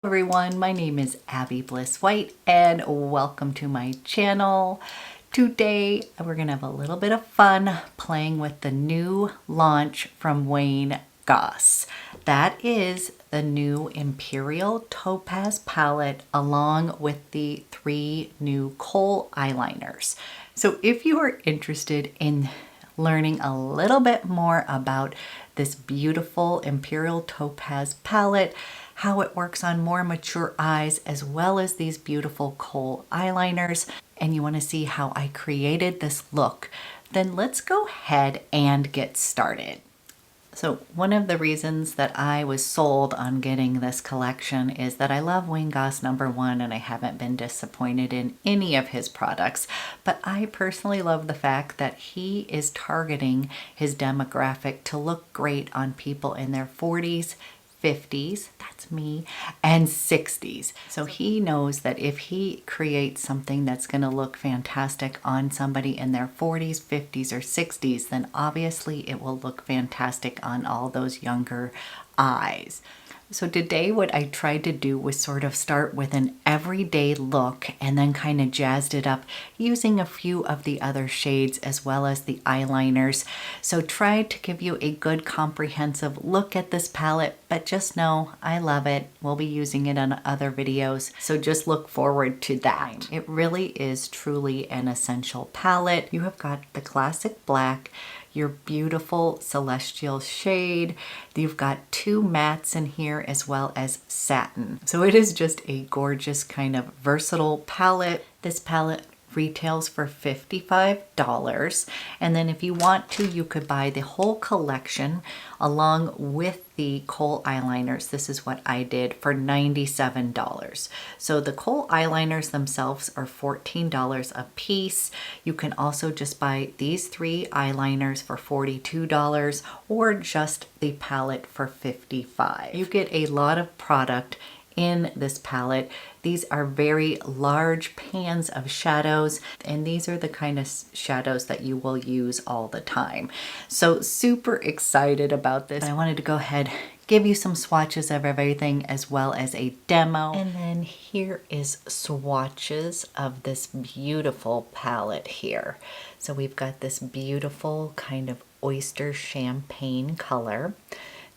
Everyone, my name is Abby Bliss White and welcome to my channel. Today we're gonna have a little bit of fun playing with the new launch from Wayne Goss. That is the new Imperial Topaz palette along with the 3 new Kohl eyeliners. So if you are interested in learning a little bit more about this beautiful Imperial Topaz palette, how it works on more mature eyes, as well as these beautiful Kohl eyeliners, and you want to see how I created this look, then let's go ahead and get started. So one of the reasons that I was sold on getting this collection is that I love Wayne Goss #1 and I haven't been disappointed in any of his products, but I personally love the fact that he is targeting his demographic to look great on people in their 40s, 50s, that's me, and 60s. So he knows that if he creates something that's going to look fantastic on somebody in their 40s, 50s, or 60s, then obviously it will look fantastic on all those younger eyes. So today what I tried to do was sort of start with an everyday look and then kind of jazzed it up using a few of the other shades as well as the eyeliners. So tried to give you a good comprehensive look at this palette, but just know I love it. We'll be using it on other videos, so just look forward to that. It really is truly an essential palette. You have got the classic black, your beautiful celestial shade. You've got 2 mattes in here as well as satin. So it is just a gorgeous kind of versatile palette. This palette retails for $55, and then if you want to, you could buy the whole collection along with the Kohl eyeliners. This is what I did for $97. So the Kohl eyeliners themselves are $14 a piece. You can also just buy these 3 eyeliners for $42 or just the palette for $55. You get a lot of product in this palette. These are very large pans of shadows, and these are the kind of shadows that you will use all the time. So super excited about this. I wanted to go ahead, give you some swatches of everything as well as a demo. And then here is swatches of this beautiful palette here. So we've got this beautiful kind of oyster champagne color.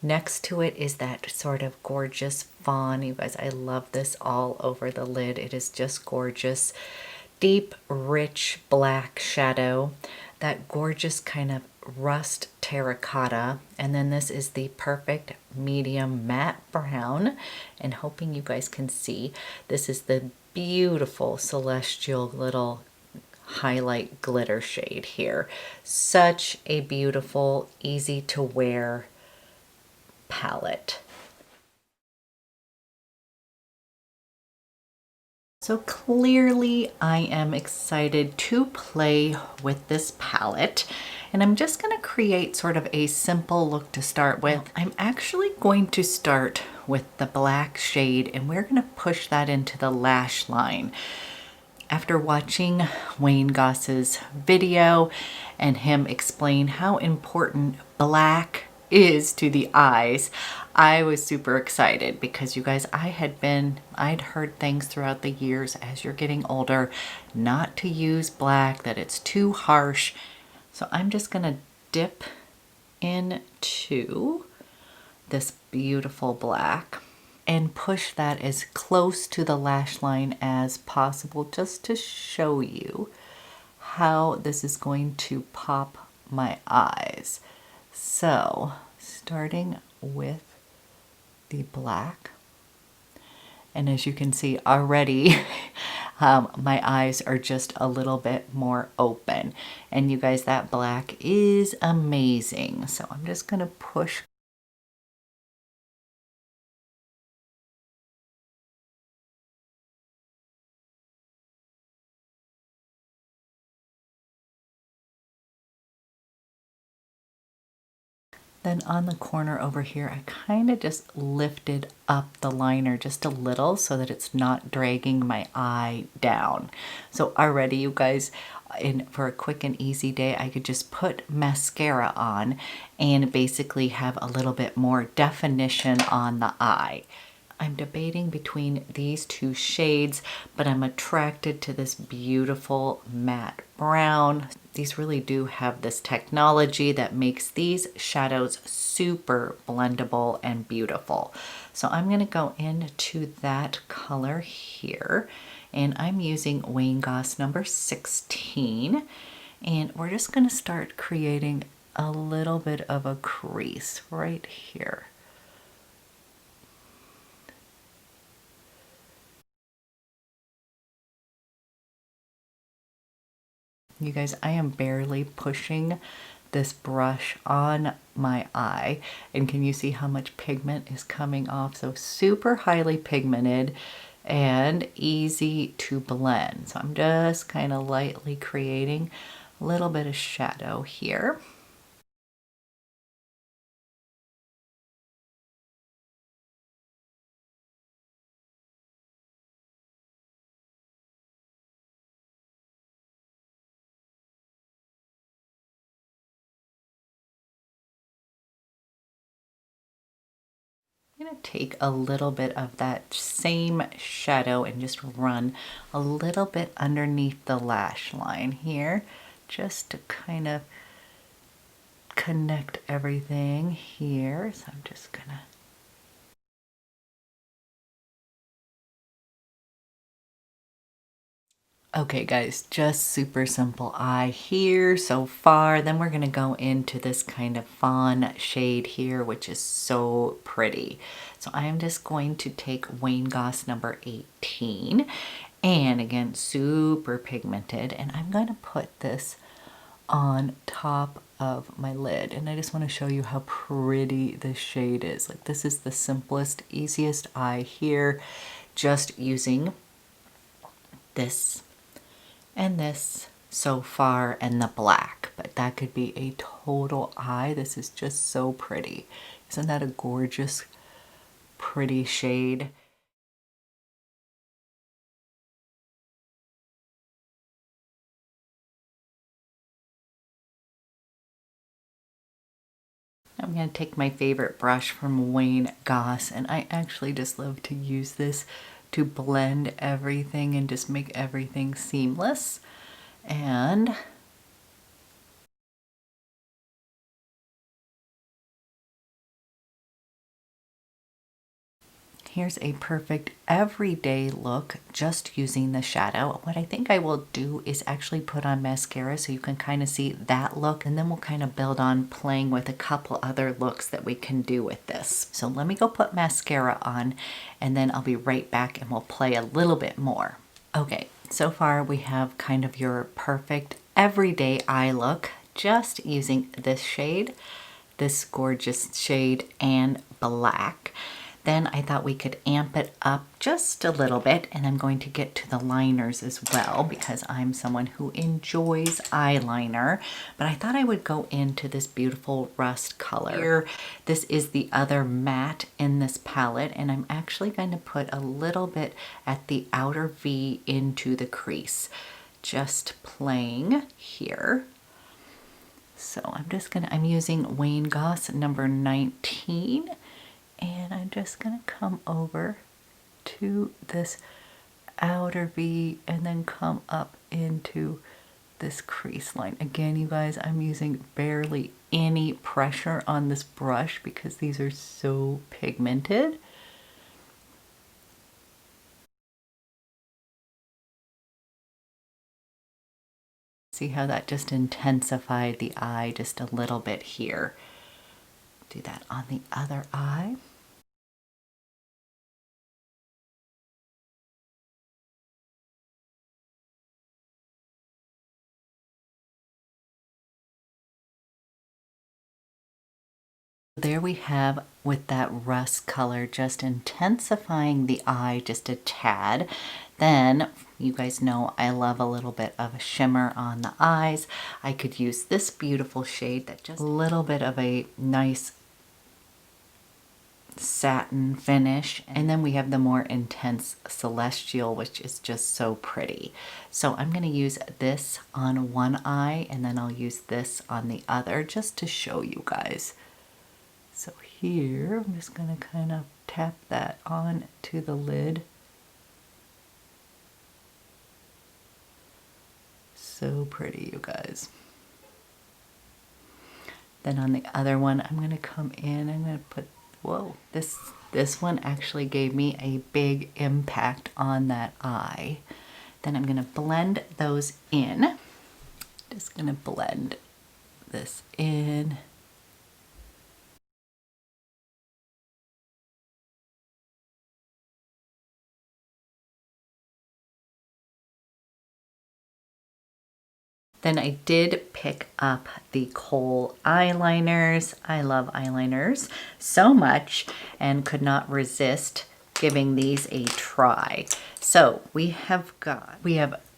Next to it is that sort of gorgeous fawn. You guys, I love this all over the lid. It is just gorgeous. Deep, rich black shadow. That gorgeous kind of rust terracotta. And then this is the perfect medium matte brown. And hoping you guys can see, this is the beautiful celestial little highlight glitter shade here. Such a beautiful, easy to wear palette. So clearly I am excited to play with this palette, and I'm just going to create sort of a simple look to start with. I'm actually going to start with the black shade, and we're going to push that into the lash line. After watching Wayne Goss's video and him explain how important black is to the eyes, I was super excited because you guys, I'd heard things throughout the years as you're getting older not to use black, that it's too harsh. So I'm just gonna dip into this beautiful black and push that as close to the lash line as possible, just to show you how this is going to pop my eyes. So starting with the black, and as you can see already my eyes are just a little bit more open, and you guys, that black is amazing. So I'm just going to push . Then on the corner over here, I kind of just lifted up the liner just a little so that it's not dragging my eye down. So already, you guys, for a quick and easy day, I could just put mascara on and basically have a little bit more definition on the eye. I'm debating between these two shades, but I'm attracted to this beautiful matte brown. These really do have this technology that makes these shadows super blendable and beautiful. So I'm going to go into that color here, and I'm using Wayne Goss number 16, and we're just going to start creating a little bit of a crease right here. You guys, I am barely pushing this brush on my eye, and can you see how much pigment is coming off? So super highly pigmented and easy to blend. So I'm just kind of lightly creating a little bit of shadow here. I'm going to take a little bit of that same shadow and just run a little bit underneath the lash line here, just to kind of connect everything here. So I'm just gonna Okay guys, just super simple eye here so far. Then we're gonna go into this kind of fawn shade here, which is so pretty. So I am just going to take Wayne Goss number 18, and again, super pigmented, and I'm gonna put this on top of my lid, and I just want to show you how pretty this shade is. Like, this is the simplest, easiest eye here, just using this and this so far, and the black, but that could be a total eye. This is just so pretty. Isn't that a gorgeous, pretty shade? I'm going to take my favorite brush from Wayne Goss, and I actually just love to use this to blend everything and just make everything seamless. And here's a perfect everyday look just using the shadow. What I think I will do is actually put on mascara so you can kind of see that look, and then we'll kind of build on playing with a couple other looks that we can do with this. So let me go put mascara on, and then I'll be right back and we'll play a little bit more. Okay, so far we have kind of your perfect everyday eye look just using this shade, this gorgeous shade, and black. Then I thought we could amp it up just a little bit, and I'm going to get to the liners as well because I'm someone who enjoys eyeliner, but I thought I would go into this beautiful rust color. Here, this is the other matte in this palette, and I'm actually going to put a little bit at the outer V into the crease, just playing here. So I'm using Wayne Goss number 19, and I'm just gonna come over to this outer V and then come up into this crease line. Again, you guys, I'm using barely any pressure on this brush because these are so pigmented. See how that just intensified the eye just a little bit here. Do that on the other eye. There we have, with that rust color, just intensifying the eye just a tad. Then, you guys know I love a little bit of a shimmer on the eyes. I could use this beautiful shade that just a little bit of a nice satin finish, and then we have the more intense celestial, which is just so pretty. So I'm going to use this on one eye, and then I'll use this on the other just to show you guys. So here, I'm just going to kind of tap that on to the lid. So pretty, you guys. Then on the other one, I'm going to come in, I'm going to put, whoa, this one actually gave me a big impact on that eye. Then I'm going to blend those in. Just going to blend this in. Then I did pick up the Kohl eyeliners. I love eyeliners so much and could not resist giving these a try. So we have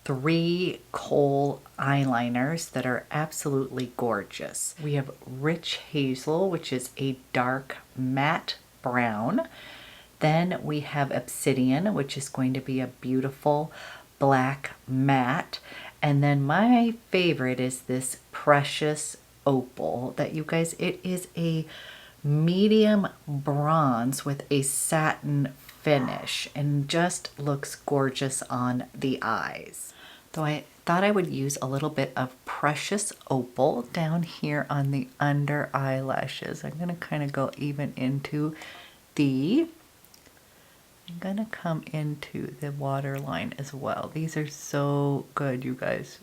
3 Kohl eyeliners that are absolutely gorgeous. We have Rich Hazel, which is a dark matte brown. Then we have Obsidian, which is going to be a beautiful black matte. And then my favorite is this Precious Opal that, you guys, it is a medium bronze with a satin finish and just looks gorgeous on the eyes. So I thought I would use a little bit of Precious Opal down here on the under eyelashes. I'm going to kind of go even into I'm gonna come into the waterline as well. These are so good, you guys.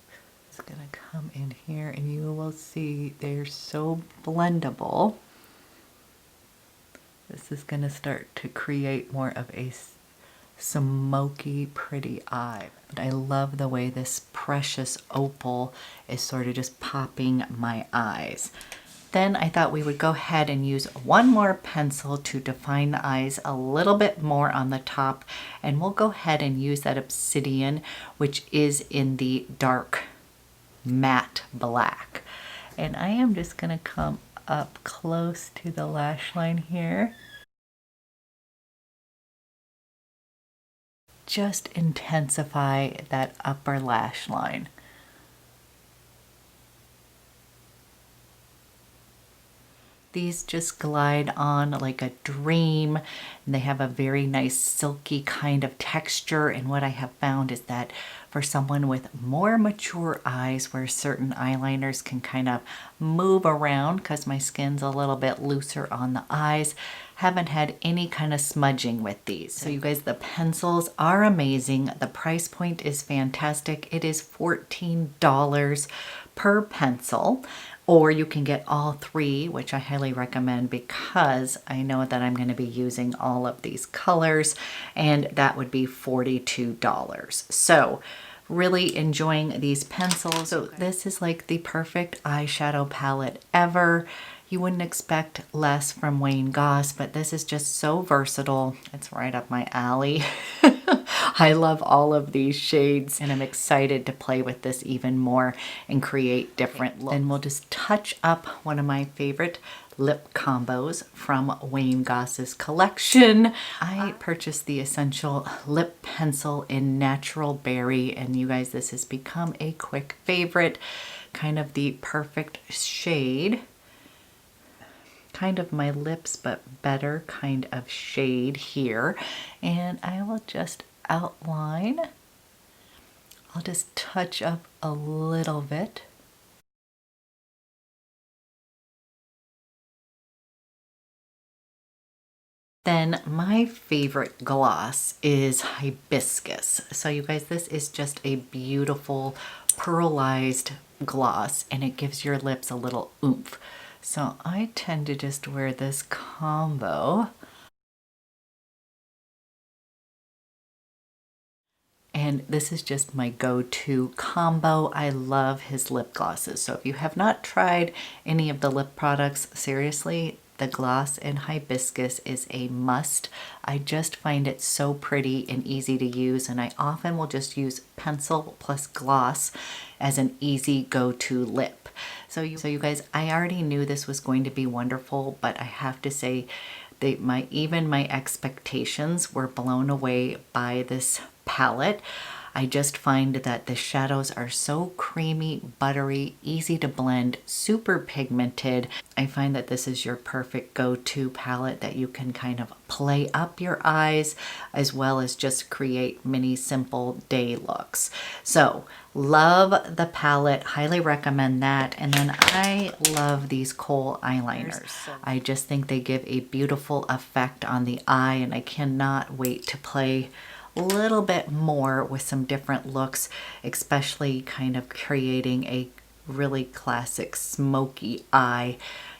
It's gonna come in here and you will see they're so blendable. This is gonna start to create more of a smoky, pretty eye. But I love the way this Precious Opal is sort of just popping my eyes. Then I thought we would go ahead and use one more pencil to define the eyes a little bit more on the top, and we'll go ahead and use that Obsidian, which is in the dark matte black. And I am just going to come up close to the lash line here. Just intensify that upper lash line. These just glide on like a dream, and they have a very nice silky kind of texture. And what I have found is that for someone with more mature eyes, where certain eyeliners can kind of move around because my skin's a little bit looser on the eyes, haven't had any kind of smudging with these. So you guys, the pencils are amazing. The price point is fantastic. It is $14 per pencil. Or you can get all 3, which I highly recommend because I know that I'm going to be using all of these colors, and that would be $42. So really enjoying these pencils. So this is like the perfect eyeshadow palette ever. You wouldn't expect less from Wayne Goss, but this is just so versatile. It's right up my alley. I love all of these shades, and I'm excited to play with this even more and create different looks. Then we'll just touch up one of my favorite lip combos from Wayne Goss's collection. I purchased the Essential Lip Pencil in Natural Berry, and you guys, this has become a quick favorite. Kind of the perfect shade. Kind of my lips, but better kind of shade here. And I will just outline. I'll just touch up a little bit. Then my favorite gloss is Hibiscus. So you guys, this is just a beautiful pearlized gloss, and it gives your lips a little oomph. So I tend to just wear this combo. And this is just my go-to combo. I love his lip glosses. So if you have not tried any of the lip products, seriously, the gloss in Hibiscus is a must. I just find it so pretty and easy to use, and I often will just use pencil plus gloss as an easy go-to lip. So you guys, I already knew this was going to be wonderful, but I have to say that even my expectations were blown away by this palette. I just find that the shadows are so creamy, buttery, easy to blend, super pigmented. I find that this is your perfect go-to palette that you can kind of play up your eyes as well as just create mini simple day looks. So love the palette, highly recommend that. And then I love these Kohl eyeliners. I just think they give a beautiful effect on the eye, and I cannot wait to play a little bit more with some different looks, especially kind of creating a really classic smoky eye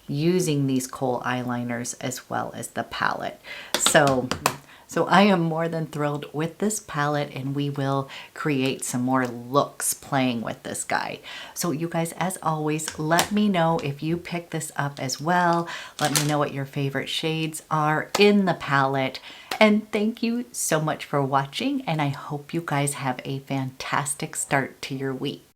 using these Kohl eyeliners as well as the palette. So I am more than thrilled with this palette, and we will create some more looks playing with this guy. So you guys, as always, let me know if you pick this up as well. Let me know what your favorite shades are in the palette. And thank you so much for watching, and I hope you guys have a fantastic start to your week.